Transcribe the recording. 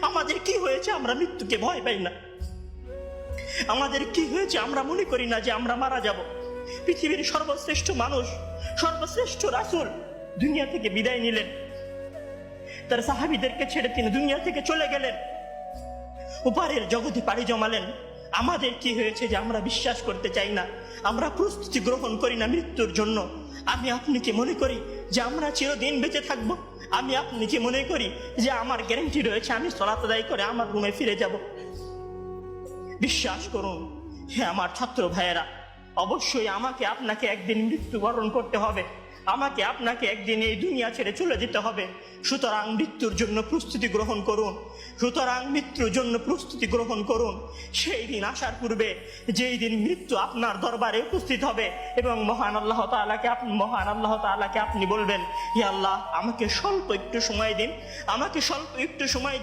আমাদের কি হয়েছে আমরা মৃত্যুকে ভয় পাই না? আমাদের কি হয়েছে আমরা মনে করি না যে আমরা মারা যাব? পৃথিবীর সর্বশ্রেষ্ঠ মানুষ, সর্বশ্রেষ্ঠ রাসূল দুনিয়া থেকে বিদায় নিলেন, তার সাহাবীদেরকে ছেড়ে তিনি দুনিয়া থেকে চলে গেলেন, ওপারের জগতে পাড়ি জমালেন। আমাদের কি হয়েছে যে আমরা বিশ্বাস করতে চাই না, আমরা প্রস্তুতি গ্রহণ করি না মৃত্যুর জন্য? আমি আপনি কি মনে করি যে আমরা চিরদিন বেঁচে থাকবো? আমি আপনি কি মনে করি যে আমার গ্যারান্টি রয়েছে আমি সালাত আদায় করে আমার রুমে ফিরে যাব? বিশ্বাস করুন হে আমার ছাত্র ভাইয়েরা, অবশ্যই আমাকে আপনাকে একদিন মৃত্যুবরণ করতে হবে, আমাকে আপনাকে একদিন এই দুনিয়া ছেড়ে চলে যেতে হবে। সুতরাং মৃত্যুর জন্য প্রস্তুতি গ্রহণ করুন, সুতরাং মৃত্যুর জন্য প্রস্তুতি গ্রহণ করুন। সেই দিন আসার পূর্বে, যেই দিন মৃত্যু আপনার দরবারে উপস্থিত হবে এবং মহান আল্লাহ তাআলাকে আপনি বলবেন, হে আল্লাহ, আমাকে স্বল্প একটু সময় দিন, আমাকে স্বল্প একটু সময় দিন।